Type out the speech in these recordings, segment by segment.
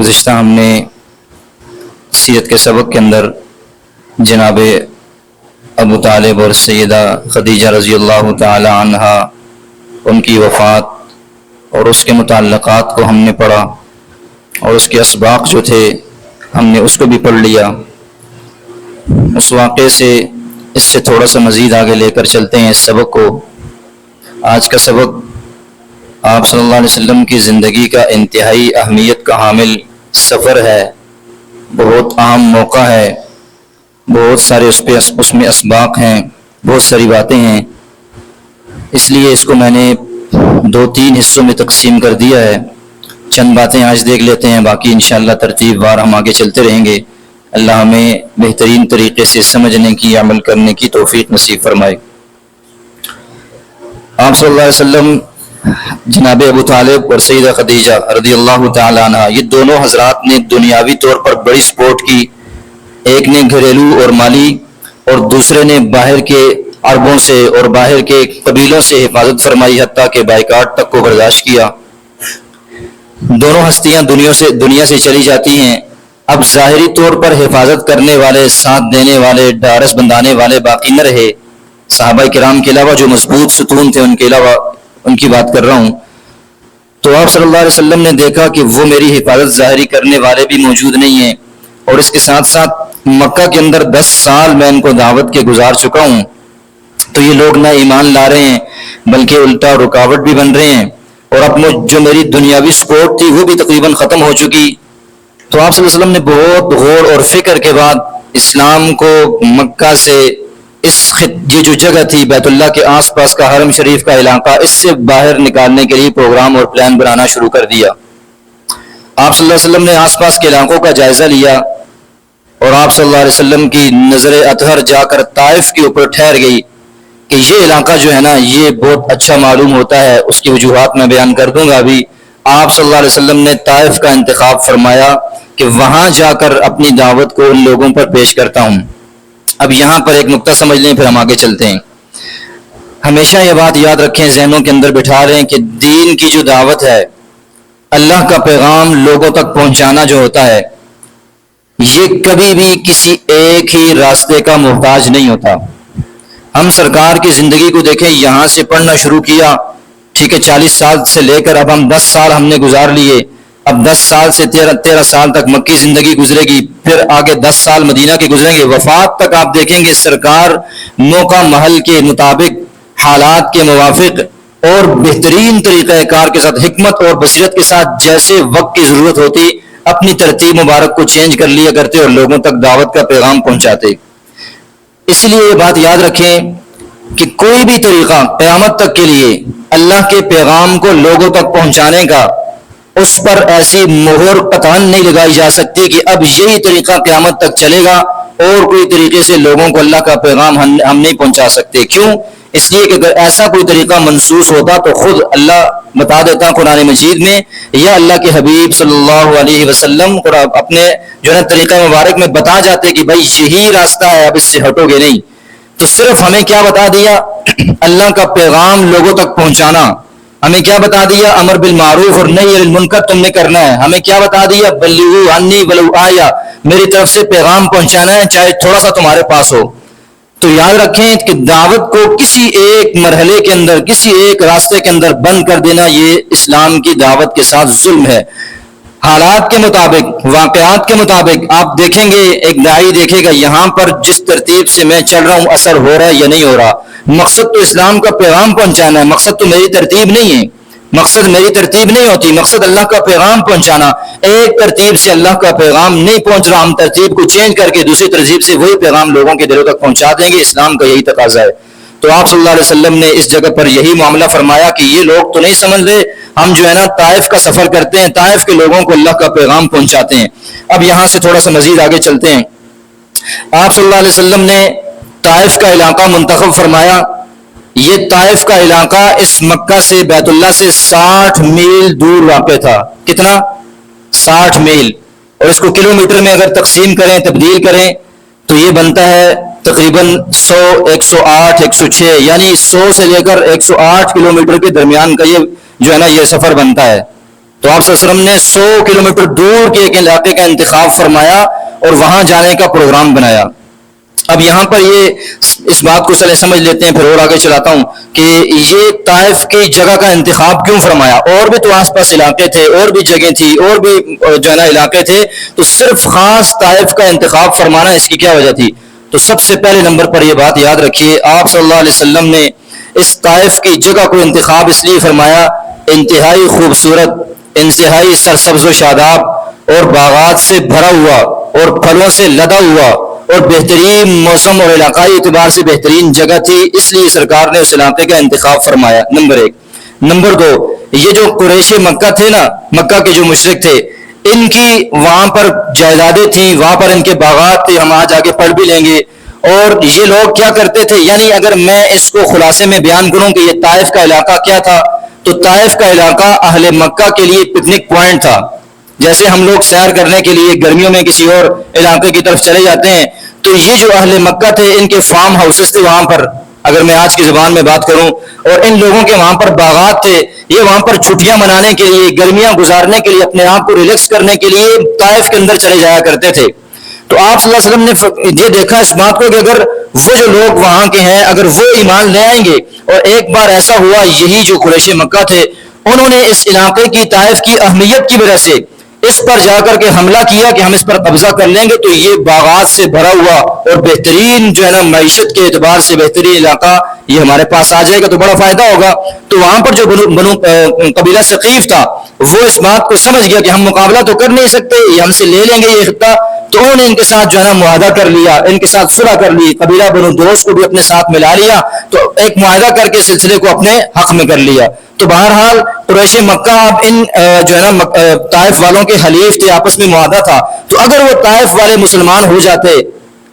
گزشتہ ہم نے سیرت کے سبق کے اندر جناب ابو طالب اور سیدہ خدیجہ رضی اللہ تعالی عنہا ان کی وفات اور اس کے متعلقات کو ہم نے پڑھا اور اس کے اسباق جو تھے ہم نے اس کو بھی پڑھ لیا۔ اس واقعے سے اس سے تھوڑا سا مزید آگے لے کر چلتے ہیں اس سبق کو۔ آج کا سبق آپ صلی اللہ علیہ وسلم کی زندگی کا انتہائی اہمیت کا حامل سفر ہے، بہت اہم موقع ہے، بہت سارے اس میں اسباق ہیں، بہت ساری باتیں ہیں، اس لیے اس کو میں نے 2-3 حصوں میں تقسیم کر دیا ہے۔ چند باتیں آج دیکھ لیتے ہیں، باقی انشاءاللہ ترتیب وار ہم آگے چلتے رہیں گے۔ اللہ ہمیں بہترین طریقے سے سمجھنے کی، عمل کرنے کی توفیق نصیب فرمائے۔ آپ صلی اللہ علیہ وسلم، جناب ابو طالب اور سیدہ خدیجہ رضی اللہ تعالی عنہ، یہ دونوں حضرات نے دنیاوی طور پر بڑی سپورٹ کی۔ ایک نے گھریلو اور مالی اور دوسرے نے باہر کے عربوں سے اور باہر کے قبیلوں سے حفاظت فرمائی، حتیٰ کہ بائیکاٹ تک کو برداشت کیا۔ دونوں ہستیاں دنیا سے چلی جاتی ہیں، اب ظاہری طور پر حفاظت کرنے والے، ساتھ دینے والے، ڈھارس بندھانے والے باقی نہ رہے۔ صحابہ کرام کے علاوہ جو مضبوط ستون تھے ان کے علاوہ ان کی بات کر رہا ہوں۔ تو آپ صلی اللہ علیہ وسلم نے دیکھا کہ وہ میری حفاظت ظاہری کرنے والے بھی موجود نہیں ہیں، اور اس کے ساتھ ساتھ مکہ کے اندر 10 سال میں ان کو دعوت کے گزار چکا ہوں، تو یہ لوگ نہ ایمان لا رہے ہیں بلکہ الٹا رکاوٹ بھی بن رہے ہیں، اور اب جو میری دنیاوی سپورٹ تھی وہ بھی تقریباً ختم ہو چکی۔ تو آپ صلی اللہ علیہ وسلم نے بہت غور اور فکر کے بعد اسلام کو مکہ سے، یہ جو جگہ تھی بیت اللہ کے آس پاس کا حرم شریف کا علاقہ، اس سے باہر نکالنے کے لیے پروگرام اور پلان بنانا شروع کر دیا۔ آپ صلی اللہ علیہ وسلم نے آس پاس کے علاقوں کا جائزہ لیا، اور آپ صلی اللہ علیہ وسلم کی نظر اطہر جا کر طائف کے اوپر ٹھہر گئی کہ یہ علاقہ جو ہے نا یہ بہت اچھا معلوم ہوتا ہے۔ اس کی وجوہات میں بیان کر دوں گا ابھی۔ آپ صلی اللہ علیہ وسلم نے طائف کا انتخاب فرمایا کہ وہاں جا کر اپنی دعوت کو ان لوگوں پر پیش کرتا ہوں۔ اب یہاں پر ایک نقطہ سمجھ لیں، پھر ہم آگے چلتے ہیں۔ ہمیشہ یہ بات یاد رکھیں، ذہنوں کے اندر بٹھا رہے ہیں کہ دین کی جو دعوت ہے، اللہ کا پیغام لوگوں تک پہنچانا جو ہوتا ہے، یہ کبھی بھی کسی ایک ہی راستے کا محتاج نہیں ہوتا۔ ہم سرکار کی زندگی کو دیکھیں، یہاں سے پڑھنا شروع کیا، ٹھیک ہے، 40 سال سے لے کر اب ہم 10 سال ہم نے گزار لیے، اب 10 سال سے 13 سال تک مکی زندگی گزرے گی، پھر آگے 10 سال مدینہ کے گزریں گے، وفات تک آپ دیکھیں گے سرکار موقع محل کے مطابق، حالات کے موافق اور بہترین طریقہ کار کے ساتھ، حکمت اور بصیرت کے ساتھ، جیسے وقت کی ضرورت ہوتی اپنی ترتیب مبارک کو چینج کر لیا کرتے اور لوگوں تک دعوت کا پیغام پہنچاتے۔ اس لیے یہ بات یاد رکھیں کہ کوئی بھی طریقہ قیامت تک کے لیے اللہ کے پیغام کو لوگوں تک پہنچانے کا، اس پر ایسی مہر قطعاً نہیں لگائی جا سکتی کہ اب یہی طریقہ قیامت تک چلے گا اور کوئی طریقے سے لوگوں کو اللہ کا پیغام ہم نہیں پہنچا سکتے۔ کیوں؟ اس لیے کہ اگر ایسا کوئی طریقہ منسوس ہوتا تو خود اللہ بتا دیتا قرآن مجید میں، یا اللہ کے حبیب صلی اللہ علیہ وسلم اپنے جو ہے طریقہ مبارک میں بتا جاتے کہ بھائی یہی راستہ ہے، اب اس سے ہٹو گے نہیں۔ تو صرف ہمیں کیا بتا دیا؟ اللہ کا پیغام لوگوں تک پہنچانا۔ ہمیں کیا بتا دیا؟ امر بالمعروف اور نہی عن المنکر تم نے کرنا ہے۔ ہمیں کیا بتا دیا؟ بلغوا عنی ولو آیا، میری طرف سے پیغام پہنچانا ہے چاہے تھوڑا سا تمہارے پاس ہو۔ تو یاد رکھیں کہ دعوت کو کسی ایک مرحلے کے اندر، کسی ایک راستے کے اندر بند کر دینا، یہ اسلام کی دعوت کے ساتھ ظلم ہے۔ حالات کے مطابق، واقعات کے مطابق آپ دیکھیں گے، ایک داعی دیکھے گا یہاں پر جس ترتیب سے میں چل رہا ہوں اثر ہو رہا ہے یا نہیں ہو رہا۔ مقصد تو اسلام کا پیغام پہنچانا ہے، مقصد تو میری ترتیب نہیں ہے، مقصد میری ترتیب نہیں ہوتی، مقصد اللہ کا پیغام پہنچانا۔ ایک ترتیب سے اللہ کا پیغام نہیں پہنچ رہا، ہم ترتیب کو چینج کر کے دوسری ترتیب سے وہی پیغام لوگوں کے دلوں تک پہنچا دیں گے۔ اسلام کا یہی تقاضا ہے۔ تو آپ صلی اللہ علیہ وسلم نے اس جگہ پر یہی معاملہ فرمایا کہ یہ لوگ تو نہیں سمجھ رہے، ہم جو ہے نا طائف کا سفر کرتے ہیں، طائف کے لوگوں کو اللہ کا پیغام پہنچاتے ہیں۔ اب یہاں سے تھوڑا سا مزید آگے چلتے ہیں۔ آپ صلی اللہ علیہ وسلم نے طائف کا علاقہ منتخب فرمایا۔ یہ طائف کا علاقہ اس مکہ سے، بیت اللہ سے 60 میل دور واقع تھا۔ کتنا؟ 60 میل، اور اس کو کلومیٹر میں اگر تقسیم کریں، تبدیل کریں تو یہ بنتا ہے تقریباً 100، 108، 106، یعنی 100 سے لے کر 108 کلومیٹر کے درمیان کا یہ جو ہے نا یہ سفر بنتا ہے۔ تو آپ صلی اللہ علیہ وسلم نے 100 کلومیٹر دور کے ایک علاقے کا انتخاب فرمایا اور وہاں جانے کا پروگرام بنایا۔ اب یہاں پر یہ اس بات کو چلے سمجھ لیتے ہیں، پھر اور آگے چلاتا ہوں کہ یہ طائف کی جگہ کا انتخاب کیوں فرمایا۔ اور بھی تو آس پاس علاقے تھے، اور بھی جگہ تھی، اور بھی جو ہے نا علاقے تھے، تو صرف خاص طائف کا انتخاب فرمانا اس کی کیا وجہ تھی؟ تو سب سے پہلے نمبر پر یہ بات یاد رکھیے، آپ صلی اللہ علیہ وسلم نے اس طائف کی جگہ کو انتخاب اس لیے فرمایا، انتہائی خوبصورت، انتہائی سرسبز و شاداب اور باغات سے بھرا ہوا اور پھلوں سے لدا ہوا اور بہترین موسم اور علاقائی اعتبار سے بہترین جگہ تھی، اس لیے سرکار نے اس علاقے کا انتخاب فرمایا، نمبر 1۔ نمبر 2، یہ جو قریش مکہ تھے نا، مکہ کے جو مشرک تھے، ان کی وہاں پر جائیدادیں تھیں، وہاں پر ان کے باغات تھے، ہم آج آگے پڑھ بھی لیں گے۔ اور یہ لوگ کیا کرتے تھے، یعنی اگر میں اس کو خلاصے میں بیان کروں کہ یہ طائف کا علاقہ کیا تھا، تو طائف کا علاقہ اہل مکہ کے لیے پکنک پوائنٹ تھا۔ جیسے ہم لوگ سیر کرنے کے لیے گرمیوں میں کسی اور علاقے کی طرف چلے جاتے ہیں، تو یہ جو اہل مکہ تھے ان کے فارم ہاؤسز تھے وہاں پر، اگر میں آج کی زبان میں بات کروں، اور ان لوگوں کے وہاں پر باغات تھے، یہ وہاں پر چھٹیاں منانے کے لیے، گرمیاں گزارنے کے لیے، اپنے آپ کو ریلیکس کرنے کے لیے طائف کے اندر چلے جایا کرتے تھے۔ تو آپ صلی اللہ علیہ وسلم نے یہ دیکھا اس بات کو کہ اگر وہ جو لوگ وہاں کے ہیں اگر وہ ایمان لے آئیں گے، اور ایک بار ایسا ہوا، یہی جو قریش مکہ تھے انہوں نے اس علاقے کی طائف کی اہمیت کی وجہ سے اس پر جا کر کے حملہ کیا کہ ہم اس پر قبضہ کر لیں گے، تو یہ باغات سے بھرا ہوا اور بہترین جو ہے نا معیشت کے اعتبار سے بہترین علاقہ یہ ہمارے پاس آ جائے گا تو بڑا فائدہ ہوگا۔ تو وہاں پر جو بنو قبیلہ ثقیف تھا وہ اس بات کو سمجھ گیا کہ ہم مقابلہ تو کر نہیں سکتے، یہ ہم سے لے لیں گے یہ خطہ، تو انہوں نے ان کے ساتھ جو ہے نا معاہدہ کر لیا، ان کے ساتھ صلح کر لی، قبیلہ بنو دوست کو بھی اپنے ساتھ ملا لیا، تو ایک معاہدہ کر کے سلسلے کو اپنے حق میں کر لیا۔ تو بہرحال قریش مکہ اب ان جو ہے نا طائف والوں کے حلیف تھے، آپس میں معاہدہ تھا، تو اگر وہ طائف والے مسلمان ہو جاتے،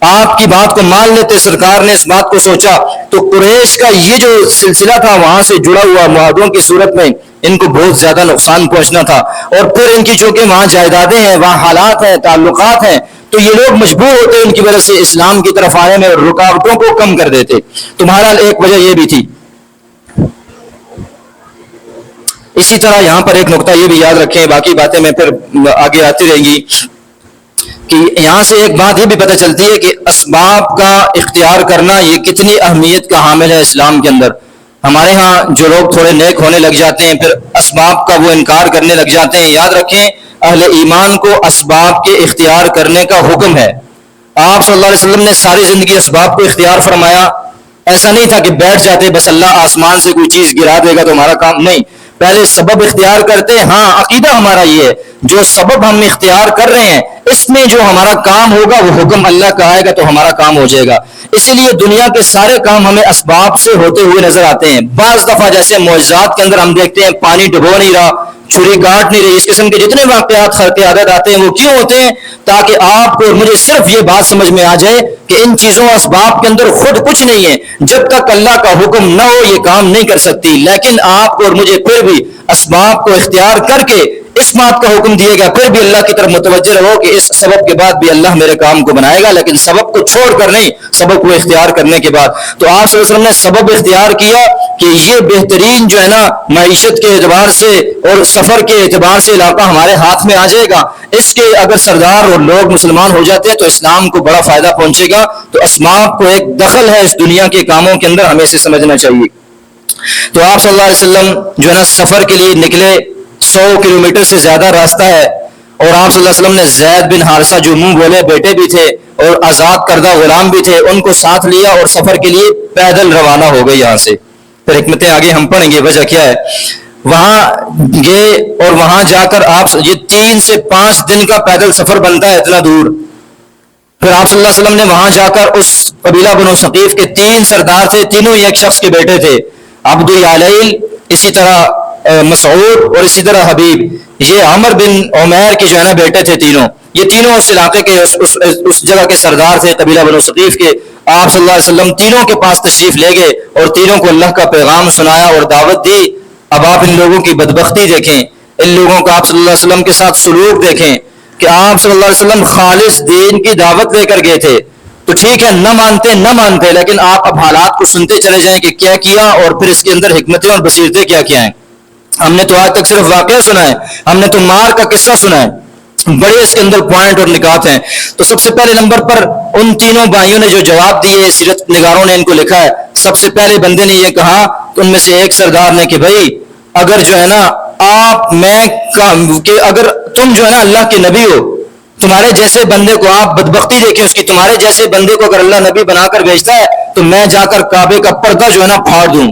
آپ کی بات کو مان لیتے، سرکار نے اس بات کو سوچا، تو قریش کا یہ جو سلسلہ تھا وہاں سے جڑا ہوا معاہدوں کی صورت میں ان کو بہت زیادہ نقصان پہنچنا تھا، اور پھر ان کی چونکہ وہاں جائیدادیں ہیں، وہاں حالات ہیں، تعلقات ہیں، تو یہ لوگ مجبور ہوتے ان کی وجہ سے اسلام کی طرف آنے میں اور رکاوٹوں کو کم کر دیتے۔ تو بہرحال ایک وجہ یہ بھی تھی۔ اسی طرح یہاں پر ایک نقطہ یہ بھی یاد رکھیں، باقی باتیں میں پھر آگے آتی رہیں گی، کہ یہاں سے ایک بات یہ بھی پتہ چلتی ہے کہ اسباب کا اختیار کرنا یہ کتنی اہمیت کا حامل ہے اسلام کے اندر۔ ہمارے ہاں جو لوگ تھوڑے نیک ہونے لگ جاتے ہیں پھر اسباب کا وہ انکار کرنے لگ جاتے ہیں، یاد رکھیں اہل ایمان کو اسباب کے اختیار کرنے کا حکم ہے۔ آپ صلی اللہ علیہ وسلم نے ساری زندگی اسباب کو اختیار فرمایا، ایسا نہیں تھا کہ بیٹھ جاتے بس اللہ آسمان سے کوئی چیز گرا دے گا تو ہمارا کام، نہیں، پہلے سبب اختیار کرتے۔ ہاں عقیدہ ہمارا یہ ہے جو سبب ہم اختیار کر رہے ہیں اس میں جو ہمارا کام ہوگا وہ حکم اللہ کا آئے گا تو ہمارا کام ہو جائے گا۔ اسی لیے دنیا کے سارے کام ہمیں اسباب سے ہوتے ہوئے نظر آتے ہیں۔ بعض دفعہ جیسے معجزات کے اندر ہم دیکھتے ہیں پانی ڈبو نہیں رہا، چھری کاٹ نہیں رہی، اس قسم کے جتنے واقعات خرق عادت آتے ہیں وہ کیوں ہوتے ہیں؟ تاکہ آپ کو اور مجھے صرف یہ بات سمجھ میں آ جائے کہ ان چیزوں اسباب کے اندر خود کچھ نہیں ہے، جب تک اللہ کا حکم نہ ہو یہ کام نہیں کر سکتی، لیکن آپ کو اور مجھے پھر بھی اسباب کو اختیار کر کے اس بات کا حکم دیے گا، پھر بھی اللہ کی طرف متوجہ رہو کہ اس سبب کے بعد بھی اللہ میرے کام کو بنائے گا، لیکن سبب کو چھوڑ کر نہیں، سبب کو اختیار کرنے کے بعد۔ تو آپ صلی اللہ علیہ وسلم نے سبب اختیار کیا کہ یہ بہترین جو ہے نا معیشت کے اعتبار سے اور سفر کے اعتبار سے علاقہ ہمارے ہاتھ میں آ جائے گا، اس کے اگر سردار اور لوگ مسلمان ہو جاتے ہیں تو اسلام کو بڑا فائدہ پہنچے گا۔ تو اسباب کو ایک دخل ہے اس دنیا کے کاموں کے اندر، ہمیں اسے سمجھنا چاہیے۔ تو آپ صلی اللہ علیہ وسلم جو ہے نا سفر کے لیے نکلے، 100 کلومیٹر سے زیادہ راستہ ہے، اور آپ صلی اللہ علیہ وسلم نے زید بن حارثہ جو منہ بولے بیٹے بھی تھے اور آزاد کردہ غلام بھی تھے ان کو ساتھ لیا اور سفر کے لیے پیدل روانہ ہو گئے یہاں سے۔ پھر حکمتیں آگے ہم پڑھیں گے وجہ کیا ہے۔ وہاں گئے اور وہاں جا کر آپ یہ 3 سے 5 دن کا پیدل سفر بنتا ہے اتنا دور۔ پھر آپ صلی اللہ علیہ وسلم نے وہاں جا کر اس قبیلہ بنو ثقیف کے 3 سردار تھے، تینوں ہی ایک شخص کے بیٹے تھے، عبد العلیل، اسی طرح مسعود اور اسی طرح حبیب، یہ عمر بن عمیر کے جو ہے نا بیٹے تھے تینوں، یہ تینوں اس علاقے کے اس جگہ کے سردار تھے قبیلہ بنو ثقیف کے۔ آپ صلی اللہ علیہ وسلم تینوں کے پاس تشریف لے گئے اور تینوں کو اللہ کا پیغام سنایا اور دعوت دی۔ اب آپ ان لوگوں کی بدبختی دیکھیں، ان لوگوں کا آپ صلی اللہ علیہ وسلم کے ساتھ سلوک دیکھیں کہ آپ صلی اللہ علیہ وسلم خالص دین کی دعوت لے کر گئے تھے، تو ٹھیک ہے نہ مانتے لیکن آپ اب حالات کو سنتے چلے جائیں کہ کیا کیا اور پھر اس کے اندر حکمتیں اور بصیرتیں کیا ہیں۔ ہم نے تو آج تک صرف واقعہ سنا ہے, ہم نے تو مار کا قصہ سنا ہے, بڑے اس کے اندر پوائنٹ اور نکات ہیں. تو سب سے پہلے نمبر پر ان تینوں بھائیوں نے جو جواب دیے, سیرت نگاروں نے ان کو لکھا ہے. سب سے پہلے بندے نے یہ کہا کہ ان میں سے ایک سردار نے کہ بھائی اگر جو ہے نا آپ میں کہ اگر تم جو ہے نا اللہ کے نبی ہو, تمہارے جیسے بندے کو آپ بدبختی دیکھیں اس کی, تمہارے جیسے بندے کو اگر اللہ نبی بنا کر بھیجتا ہے تو میں جا کر کعبے کا پردہ جو ہے نا پھاڑ دوں.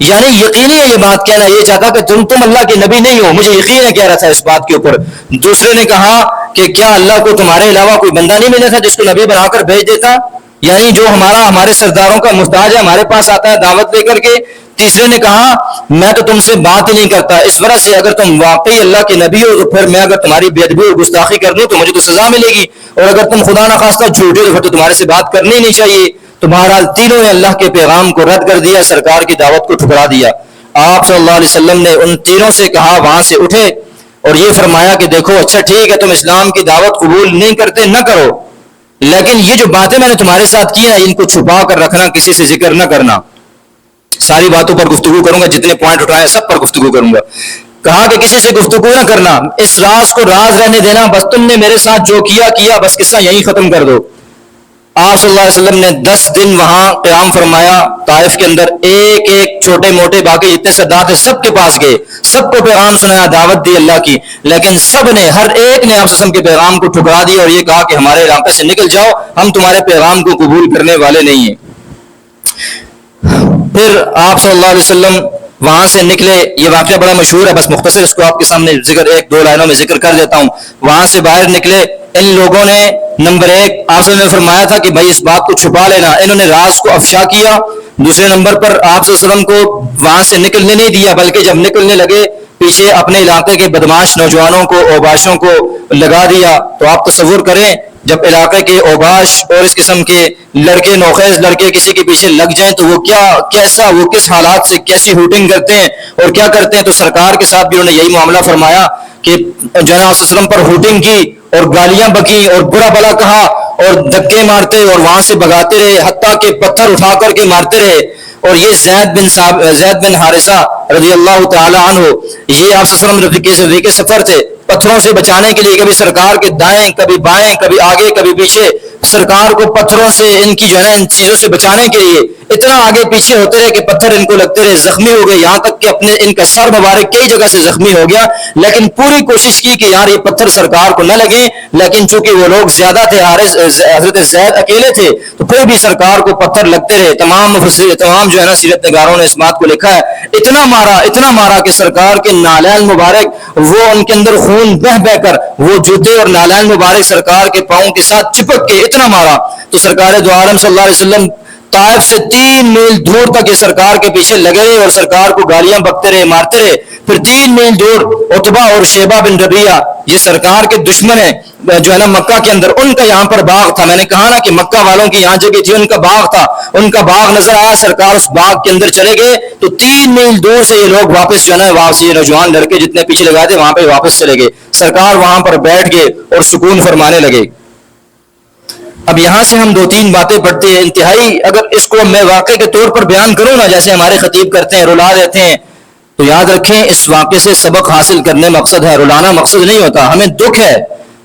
یعنی یقینی ہے یہ بات کہنا, یہ چاہتا کہ تم اللہ کے نبی نہیں ہو, مجھے یقین ہے کہہ رہا تھا اس بات کے اوپر. دوسرے نے کہا کہ کیا اللہ کو تمہارے علاوہ کوئی بندہ نہیں ملا تھا جس کو نبی بنا کر بھیج دیتا, یعنی جو ہمارے سرداروں کا محتاج ہے, ہمارے پاس آتا ہے دعوت لے کر کے. تیسرے نے کہا میں تو تم سے بات ہی نہیں کرتا, اس وجہ سے اگر تم واقعی اللہ کے نبی ہو تو پھر میں اگر تمہاری بے ادبی اور گستاخی کر دوں تو مجھے تو سزا ملے گی, اور اگر تم خدا نخواستہ جھوٹے تو پھر تو تمہارے سے بات کرنی نہیں چاہیے. تو بہرحال تینوں نے اللہ کے پیغام کو رد کر دیا, سرکار کی دعوت کو ٹھکرا دیا. آپ صلی اللہ علیہ وسلم نے ان تینوں سے کہا وہاں سے اٹھے اور یہ فرمایا کہ دیکھو اچھا ٹھیک ہے تم اسلام کی دعوت قبول نہیں کرتے, نہ کرو, لیکن یہ جو باتیں میں نے تمہارے ساتھ کی ہیں ان کو چھپا کر رکھنا, کسی سے ذکر نہ کرنا. ساری باتوں پر گفتگو کروں گا, جتنے پوائنٹ اٹھائے سب پر گفتگو کروں گا. کہا کہ کسی سے گفتگو نہ کرنا, اس راز کو راز رہنے دینا, بس تم نے میرے ساتھ جو کیا بس قصہ یہیں ختم کر دو. آپ صلی اللہ علیہ وسلم نے 10 دن وہاں قیام فرمایا طائف کے اندر. ایک ایک چھوٹے موٹے باقی جتنے سردار تھے سب کے پاس گئے, سب کو پیغام سنایا, دعوت دی اللہ کی, لیکن سب نے ہر ایک نے آپ صلی اللہ علیہ وسلم کے پیغام کو ٹھکرا دیا اور یہ کہا کہ ہمارے علاقے سے نکل جاؤ, ہم تمہارے پیغام کو قبول کرنے والے نہیں ہیں. پھر آپ صلی اللہ علیہ وسلم وہاں سے نکلے. یہ واقعہ بڑا مشہور ہے, بس مختصر اس کو آپ کے سامنے ذکر 1-2 لائنوں میں ذکر کر دیتا ہوں. وہاں سے باہر نکلے, ان لوگوں نے نمبر 1 آپ نے فرمایا تھا کہ بھائی اس بات کو چھپا لینا, انہوں نے راز کو افشا کیا. دوسرے نمبر پر آپ صلی اللہ علیہ وسلم کو وہاں سے نکلنے نہیں دیا, بلکہ جب نکلنے لگے پیچھے اپنے علاقے کے بدماش نوجوانوں کو, اوباشوں کو لگا دیا. تو آپ تصور کریں جب علاقے کے اوباش اور اس قسم کے لڑکے, نوخیز لڑکے کسی کے پیچھے لگ جائیں تو وہ وہ کس حالات سے کیسی ہوٹنگ کرتے ہیں اور کیا کرتے ہیں. تو سرکار کے ساتھ بھی انہوں نے یہی معاملہ فرمایا کہ جو ہے آپ وسلم پر ہوٹنگ کی اور گالیاں بکی اور برا بلا کہا اور دھکے مارتے اور وہاں سے بگاتے رہے, حتیٰ کہ پتھر اٹھا کر کے مارتے رہے. اور یہ زید بن حارثہ رضی اللہ تعالی عنہ, یہ آپ صلی اللہ علیہ وسلم رفیق سفر تھے. پتھروں سے بچانے کے لیے کبھی سرکار کے دائیں کبھی بائیں کبھی آگے کبھی پیچھے, سرکار کو پتھروں سے ان کی جو ہے نا ان چیزوں سے بچانے کے لیے اتنا آگے پیچھے ہوتے رہے کہ پتھر ان کو لگتے رہے, زخمی ہو گئے, یہاں تک کہ اپنے ان کا سر مبارک کئی جگہ سے زخمی ہو گیا. لیکن پوری کوشش کی کہ یار یہ پتھر سرکار کو نہ لگیں, لیکن چونکہ وہ لوگ زیادہ تھے, حضرت زید اکیلے تھے, تو پھر بھی سرکار کو پتھر لگتے رہے. تمام جو ہے نا سیرت نگاروں نے اس بات کو لکھا ہے, اتنا مارا کہ سرکار کے نالین مبارک وہ ان کے اندر خون بہ کر وہ جوتے اور نالین مبارک سرکار کے پاؤں کے ساتھ چپک کے اتنا مارا. تو سرکار دو عالم صلی اللہ علیہ وسلم طائف سے 3 میل دور تک یہ سرکار کے پیچھے لگے رہے اور سرکار کو گالیاں بکتے رہے, مارتے رہے. پھر 3 میل دور عتبہ اور شیبہ بن ربیعہ, یہ سرکار کے دشمن ہیں جو ہے نا مکہ کے اندر, ان کا یہاں پر باغ تھا. میں نے کہا نا کہ مکہ والوں کی یہاں جگہ تھی, ان کا باغ تھا, ان کا باغ نظر آیا, سرکار اس باغ کے اندر چلے گئے. تو 3 میل دور سے یہ لوگ واپس جو ہے نا واپس, یہ نوجوان لڑکے جتنے پیچھے لگائے تھے وہاں پہ واپس چلے گئے. سرکار وہاں پر بیٹھ گئے اور سکون فرمانے لگے. اب یہاں سے ہم 2-3 باتیں پڑھتے ہیں انتہائی, اگر اس کو میں واقعے کے طور پر بیان کروں نا جیسے ہمارے خطیب کرتے ہیں, رلا دیتے ہیں, تو یاد رکھیں اس واقعے سے سبق حاصل کرنے مقصد ہے, رلانا مقصد نہیں ہوتا. ہمیں دکھ ہے,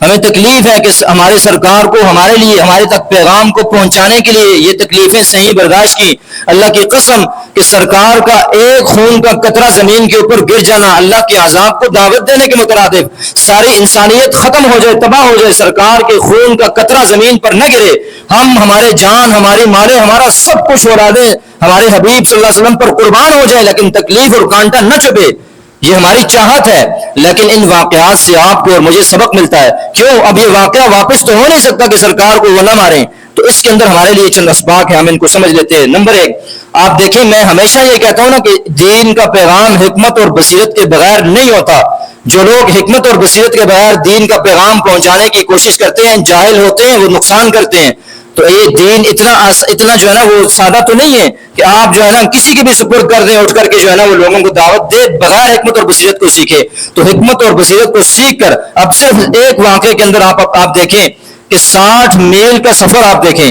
ہمیں تکلیف ہے کہ ہمارے سرکار کو ہمارے لیے ہمارے تک پیغام کو پہنچانے کے لیے یہ تکلیفیں صحیح برداشت کی. اللہ کی قسم کہ سرکار کا ایک خون کا قطرہ زمین کے اوپر گر جانا اللہ کے عذاب کو دعوت دینے کے مترادف, ساری انسانیت ختم ہو جائے, تباہ ہو جائے, سرکار کے خون کا قطرہ زمین پر نہ گرے, ہم ہمارے جان ہماری مالیں ہمارا سب کچھ اڑا دیں, ہمارے حبیب صلی اللہ علیہ وسلم پر قربان ہو جائے, لیکن تکلیف اور کانٹا نہ چبھے, یہ ہماری چاہت ہے. لیکن ان واقعات سے آپ کو اور مجھے سبق ملتا ہے. کیوں؟ اب یہ واقعہ واپس تو ہو نہیں سکتا کہ سرکار کو وہ نہ ماریں, تو اس کے اندر ہمارے لیے چند اسباق ہیں, ہم ان کو سمجھ لیتے ہیں. نمبر 1, آپ دیکھیں میں ہمیشہ یہ کہتا ہوں نا کہ دین کا پیغام حکمت اور بصیرت کے بغیر نہیں ہوتا. جو لوگ حکمت اور بصیرت کے بغیر دین کا پیغام پہنچانے کی کوشش کرتے ہیں جاہل ہوتے ہیں, وہ نقصان کرتے ہیں. تو یہ دین اتنا جو ہے نا وہ سادہ تو نہیں ہے کہ آپ جو ہے نا کسی کی بھی سپرد کر دیں, اٹھ کر کے جو ہے نا وہ لوگوں کو دعوت دے بغیر حکمت اور بصیرت کو سیکھے. تو حکمت اور بصیرت کو سیکھ کر اب صرف ایک واقعے کے اندر آپ دیکھیں کہ 60 میل کا سفر, آپ دیکھیں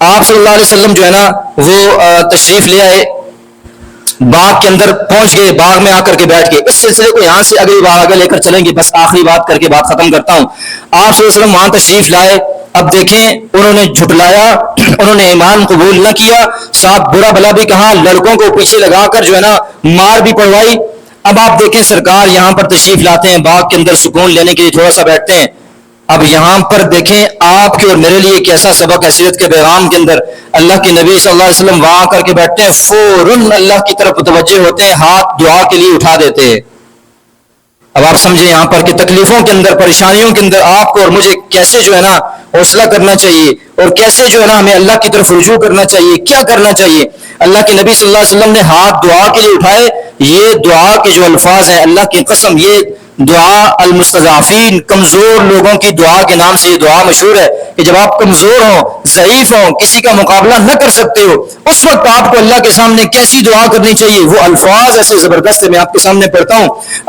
آپ صلی اللہ علیہ وسلم جو ہے نا وہ تشریف لے آئے، باغ کے اندر پہنچ گئے، باغ میں آ کر کے بیٹھ گئے. اس سلسلے کو یہاں سے اگلی بار آگے لے کر چلیں گے، بس آخری بات کر کے بات ختم کرتا ہوں. آپ صلی اللہ علیہ وسلم وہاں تشریف لائے. اب دیکھیں انہوں نے جھٹلایا، انہوں نے ایمان قبول نہ کیا، ساتھ برا بھلا بھی کہا، لڑکوں کو پیچھے لگا کر جو ہے نا مار بھی پڑوائی. اب آپ دیکھیں سرکار یہاں پر تشریف لاتے ہیں، باغ کے اندر سکون لینے کے لیے تھوڑا سا بیٹھتے ہیں. اب یہاں پر دیکھیں آپ کے اور میرے لیے کیسا سبق ہے سیرت کے پیغام کے اندر. اللہ کے نبی صلی اللہ علیہ وسلم وہاں کر کے بیٹھتے ہیں، فوراً اللہ کی طرف متوجہ ہوتے ہیں، ہاتھ دعا کے لیے اٹھا دیتے ہیں. اب آپ سمجھیں یہاں پر کہ تکلیفوں کے اندر، پریشانیوں کے اندر آپ کو اور مجھے کیسے جو ہے نا حوصلہ کرنا چاہیے، اور کیسے جو ہے نا ہمیں اللہ کی طرف رجوع کرنا چاہیے، کیا کرنا چاہیے. اللہ کے نبی صلی اللہ علیہ وسلم نے ہاتھ دعا کے لیے اٹھائے. یہ دعا کے جو الفاظ ہیں، اللہ کی قسم یہ دعا المستضعفین، کمزور لوگوں کی دعا کے نام سے یہ دعا مشہور ہے کہ جب آپ کمزور ہوں، ضعیف ہوں، کسی کا مقابلہ نہ کر سکتے ہو، اس وقت آپ کو اللہ کے سامنے کیسی دعا کرنی چاہیے. وہ الفاظ ایسے زبردست ہے، میں آپ کے سامنے پڑھتا ہوں،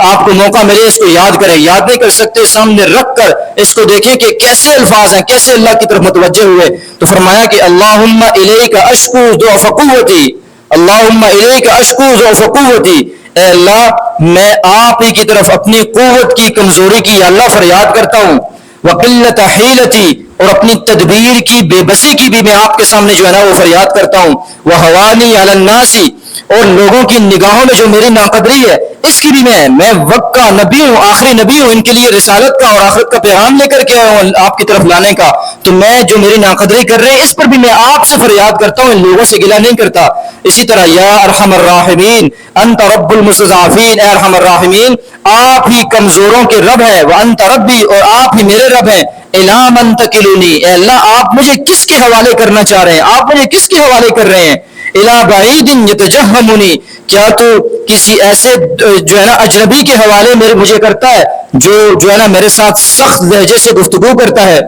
آپ کو موقع ملے اس کو یاد کریں. یاد نہیں کر سکتے، سامنے رکھ کر اس کو دیکھیں کہ کیسے الفاظ ہیں، کیسے اللہ کی طرف متوجہ ہوئے. تو فرمایا کہ اللہم الیک اشکو ضعف قوتی، اللہم الیک اشکو ضعف قوتی، اے اللہ میں آپ ہی کی طرف اپنی قوت کی کمزوری کی یا اللہ فریاد کرتا ہوں، وقلت حیلتی، اور اپنی تدبیر کی بے بسی کی بھی میں آپ کے سامنے جو ہے نا وہ فریاد کرتا ہوں، وحوانی علی الناس، اور لوگوں کی نگاہوں میں جو میری ناقدری ہے اس کی بھی میں وقت کا نبی ہوں، آخری نبی ہوں، ان کے لیے رسالت کا اور آخرت کا پیغام لے کر کے آیا ہوں آپ کی طرف لانے کا. تو میں جو میری ناقدری کر رہے ہیں اس پر بھی میں آپ سے فریاد کرتا ہوں، ان لوگوں سے گلہ نہیں کرتا. اسی طرح یا ارحم الراحمین انت رب المستضعفین، اے ارحم الراحمین آپ ہی کمزوروں کے رب ہیں، وانت ربی، اور آپ ہی میرے رب ہیں، الی من تکلونی، اے اللہ آپ مجھے کس کے حوالے کرنا چاہ رہے ہیں، آپ مجھے کس کے حوالے کر رہے ہیں. الی بعید یتجہمنی، کیا تو کسی ایسے جو ہے نا اجنبی کے حوالے مجھے کرتا ہے جو ہے نا میرے ساتھ سخت لہجے سے گفتگو کرتا ہے.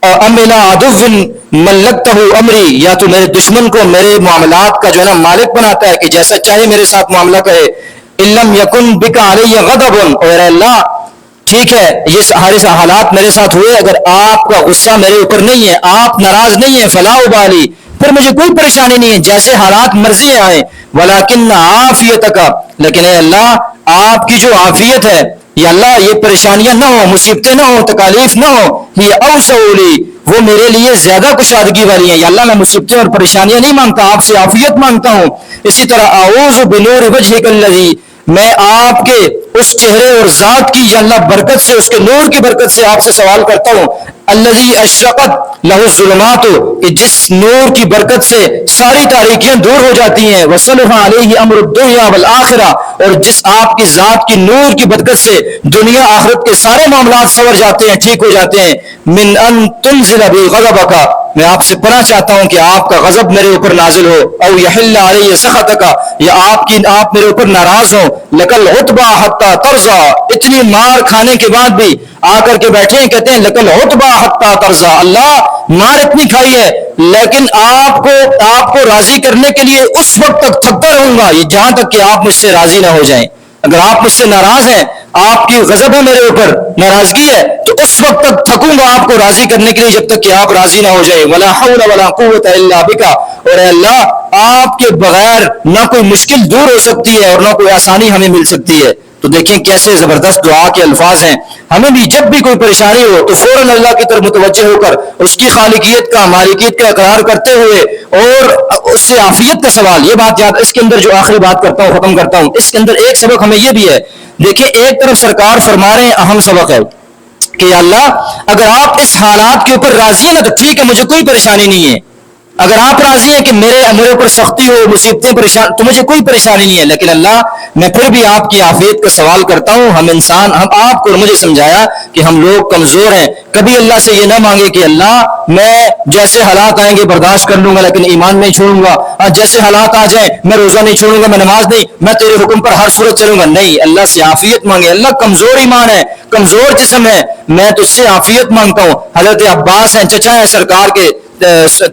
ام الی عدو ملکتہ امری، یا تو میرے دشمن کو میرے معاملات کا جو ہے نا مالک بناتا ہے کہ جیسا چاہے میرے ساتھ معاملہ کرے. ان لم یکن بک علی غضب، اور اللہ ٹھیک ہے یہ سارے حالات میرے ساتھ ہوئے، اگر آپ کا غصہ میرے اوپر نہیں ہے، آپ ناراض نہیں ہیں، فلا ابالی، پھر مجھے کوئی پریشانی نہیں ہے، جیسے حالات مرضی آئے. ولیکن عافیتک، لیکن اے اللہ آپ کی جو عافیت ہے، یا اللہ یہ پریشانیاں نہ ہوں، مصیبتیں نہ ہوں، تکالیف نہ ہوں، یہ اوسع لی، وہ میرے لیے زیادہ کشادگی والی ہیں. یا اللہ میں مصیبتیں اور پریشانیاں نہیں مانگتا، آپ سے عافیت مانگتا ہوں. اسی طرح اعوذ بنور وجہک الذی، میں آپ کے اس چہرے اور ذات کی یا اللہ برکت سے، اس کے نور کی برکت سے آپ سے سوال کرتا ہوں. الذی اشرقت لہ الظلمات، کہ جس نور کی برکت سے ساری تاریکیاں دور ہو جاتی ہیں. وصلح علیہ امر الدنیا والآخرہ، اور جس آپ کی ذات کی نور کی برکت سے دنیا آخرت کے سارے معاملات سنور جاتے ہیں، ٹھیک ہو جاتے ہیں. من ان تنزل بی غضبک، میں آپ سے پناہ چاہتا ہوں کہ آپ کا غضب میرے اوپر نازل ہو. او یحل علیہ سخطک، یا آپ میرے اوپر ناراض ہو. لکل عتبہ حتی ترضا، اتنی مار کھانے کے بعد بھی آ کر کے بیٹھے ہیں، کہتے ہیں لکل عتبہ حتی ترضا، اللہ مار اتنی کھائی ہے لیکن آپ کو راضی کرنے کے لیے اس وقت تک تھکتا رہوں گا یہ جہاں تک کہ آپ مجھ سے راضی نہ ہو جائیں. اگر آپ مجھ سے ناراض ہیں، آپ کی غضب ہے میرے اوپر، ناراضگی ہے، تو اس وقت تک تھکوں گا آپ کو راضی کرنے کے لیے جب تک کہ آپ راضی نہ ہو جائے. ولا حول ولا قوت الا بک، اور اے اللہ آپ کے بغیر نہ کوئی مشکل دور ہو سکتی ہے اور نہ کوئی آسانی ہمیں مل سکتی ہے. تو دیکھیں کیسے زبردست دعا کے الفاظ ہیں. ہمیں بھی جب بھی کوئی پریشانی ہو تو فوراً اللہ کی طرف متوجہ ہو کر اس کی خالقیت کا، مالکیت کا اقرار کرتے ہوئے اور اس سے عافیت کا سوال. یہ بات یاد، اس کے اندر جو آخری بات کرتا ہوں، ختم کرتا ہوں، اس کے اندر ایک سبق ہمیں یہ بھی ہے. دیکھیں ایک طرف سرکار فرما رہے ہیں، اہم سبق ہے کہ یا اللہ اگر آپ اس حالات کے اوپر راضی ہیں نا تو ٹھیک ہے، مجھے کوئی پریشانی نہیں ہے. اگر آپ راضی ہیں کہ میرے اوپر سختی ہو، مصیبتیں، پریشان، تو مجھے کوئی پریشانی نہیں ہے. لیکن اللہ میں پھر بھی آپ کی عافیت کا سوال کرتا ہوں. ہم انسان، ہم آپ کو مجھے سمجھایا کہ ہم لوگ کمزور ہیں. کبھی اللہ سے یہ نہ مانگے کہ اللہ میں جیسے حالات آئیں گے برداشت کر لوں گا لیکن ایمان نہیں چھوڑوں گا، جیسے حالات آ جائیں میں روزہ نہیں چھوڑوں گا، میں نماز نہیں، میں تیرے حکم پر ہر صورت چلوں گا. نہیں، اللہ سے عافیت مانگے. اللہ کمزور ایمان ہے، کمزور جسم ہے، میں تجھ سے عافیت مانگتا ہوں. حضرت عباس ہیں، چچا ہیں سرکار کے،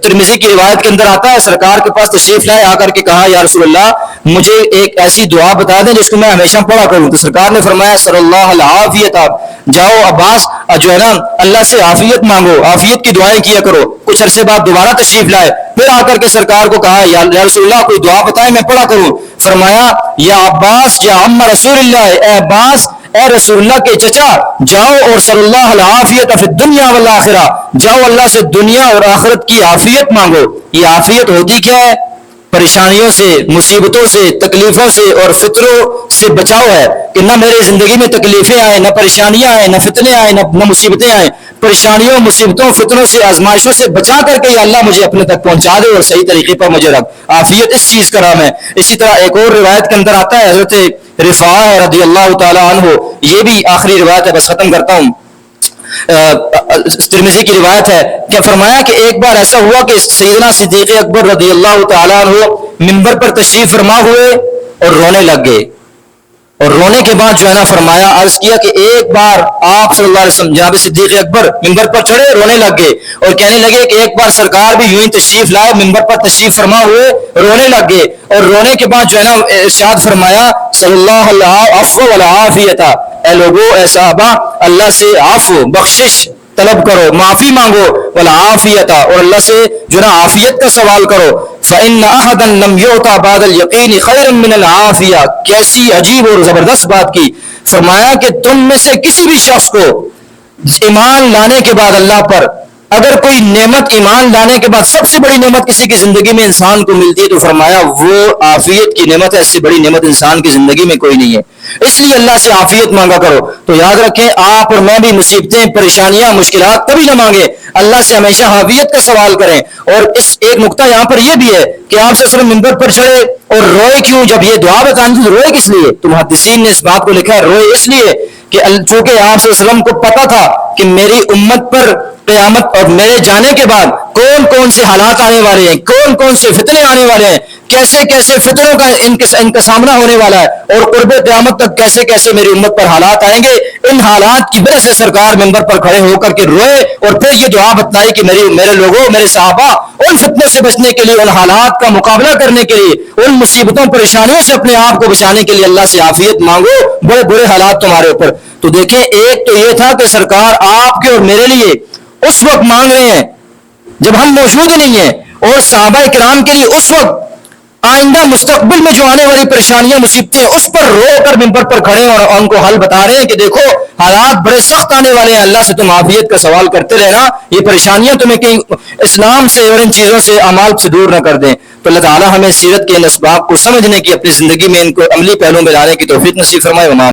ترمذی کی روایت کے اندر آتا ہے، سرکار کے پاس تشریف لائے، آ کر کے کہا یا رسول اللہ مجھے ایک ایسی دعا بتا دیں جس کو میں ہمیشہ پڑھا کروں. تو سرکار نے فرمایا صلی اللہ العافیت، جاؤ عباس جو ہے نا اللہ سے عافیت مانگو، عافیت کی دعائیں کیا کرو. کچھ عرصے بعد دوبارہ تشریف لائے، پھر آ کر کے سرکار کو کہا یا رسول اللہ کوئی دعا بتائیں میں پڑھا کروں. فرمایا یا عباس یا عم رسول اللہ، اے عباس اے رسول اللہ کے چچا، جاؤ اور صلی اللہ العافیت فی الدنیا والآخرہ، جاؤ اللہ سے دنیا اور آخرت کی عافیت مانگو. یہ عافیت ہوتی کیا ہے؟ پریشانیوں سے، مصیبتوں سے، تکلیفوں سے اور فطروں سے بچاؤ ہے کہ نہ میرے زندگی میں تکلیفیں آئیں، نہ پریشانیاں آئیں، نہ فتنے آئیں، نہ مصیبتیں آئیں. پریشانیوں، مصیبتوں، فتنوں سے، آزمائشوں سے بچا کر کے یا اللہ مجھے اپنے تک پہنچا دے اور صحیح طریقے پر مجھے رکھ. عافیت اس چیز کا نام ہے. اسی طرح ایک اور روایت کے اندر آتا ہے، حضرت رفاعہ رضی اللہ تعالی عنہ، یہ بھی آخری روایت ہے، بس ختم کرتا ہوں. ترمذی کی روایت ہے کہ فرمایا کہ ایک بار ایسا ہوا کہ سیدنا صدیق اکبر رضی اللہ تعالیٰ عنہ منبر پر تشریف فرما ہوئے اور رونے لگ گئے. اور رونے کے بعد جو ہے نا فرمایا، عرض کیا کہ ایک بار آپ صلی اللہ علیہ وسلم جناب صدیق اکبر منبر پر چڑھے، رونے لگ گئے اور کہنے لگے کہ ایک بار سرکار بھی یوں ہی تشریف لائے، منبر پر تشریف فرما ہوئے، رونے لگ گئے. اور رونے کے بعد جو ہے نا ارشاد فرمایا صلی اللہ علیہ عفو والعافیت، اے لوگو، اے صحابہ، اللہ سے عفو، بخشش طلب کرو، معافی مانگو، والعافیت، اور اللہ سے جو نا عافیت کا سوال کرو. فإن أحدا لم يؤت بعد اليقين خيرا من العافیہ. کیسی عجیب اور زبردست بات کی. فرمایا کہ تم میں سے کسی بھی شخص کو ایمان لانے کے بعد اللہ پر اگر کوئی نعمت، ایمان لانے کے بعد سب سے بڑی نعمت کسی کی زندگی میں انسان کو ملتی ہے تو فرمایا وہ عافیت کی نعمت ہے. اس سے بڑی نعمت انسان کی زندگی میں کوئی نہیں ہے. اس لیے اللہ سے عافیت مانگا کرو. تو یاد رکھیں، آپ اور میں بھی مصیبتیں، پریشانیاں، مشکلات کبھی نہ مانگیں، اللہ سے ہمیشہ عافیت کا سوال کریں. اور اس ایک نقطہ یہاں پر یہ بھی ہے کہ آپ سے منبر پر چڑھے اور روئے کیوں؟ جب یہ دعا بتائیں تو روئے کس لیے؟ تو محدثین نے اس بات کو لکھا ہے، روئے اس لیے کہ چونکہ آپ صلی اللہ علیہ وسلم کو پتا تھا کہ میری امت پر قیامت اور میرے جانے کے بعد کون کون سے حالات آنے والے ہیں، کون کون سے فتنے آنے والے ہیں، کیسے کیسے فتنوں کا ان کا سامنا ہونے والا ہے، اور قرب قیامت تک کیسے کیسے میری امت پر حالات آئیں گے. ان حالات کی وجہ سے سرکار منبر پر کھڑے ہو کر کے روئے اور پھر یہ دعا بتلائی کہ میرے لوگوں، میرے صحابہ، ان فتنوں سے بچنے کے لیے، ان حالات کا مقابلہ کرنے کے لیے، ان مصیبتوں پریشانیوں سے اپنے آپ کو بچانے کے لیے اللہ سے عافیت مانگو. بڑے برے حالات تمہارے اوپر. تو دیکھیں، ایک تو یہ تھا کہ سرکار آپ کے اور میرے لیے اس وقت مانگ رہے ہیں جب ہم موجود ہی نہیں ہیں، اور صحابہ کرام کے لیے اس وقت آئندہ مستقبل میں جو آنے والی پریشانیاں، مصیبتیں، اس پر رو کر منبر پر کھڑے ہیں اور ان کو حل بتا رہے ہیں کہ دیکھو حالات بڑے سخت آنے والے ہیں، اللہ سے تم عافیت کا سوال کرتے رہنا، یہ پریشانیاں تمہیں کہیں اسلام سے اور ان چیزوں سے، اعمال سے دور نہ کر دیں. تو اللہ تعالیٰ ہمیں سیرت کے ان اسباب کو سمجھنے کی، اپنی زندگی میں ان کو عملی پہلوں میں لانے کی توفیق نصیب فرمائے.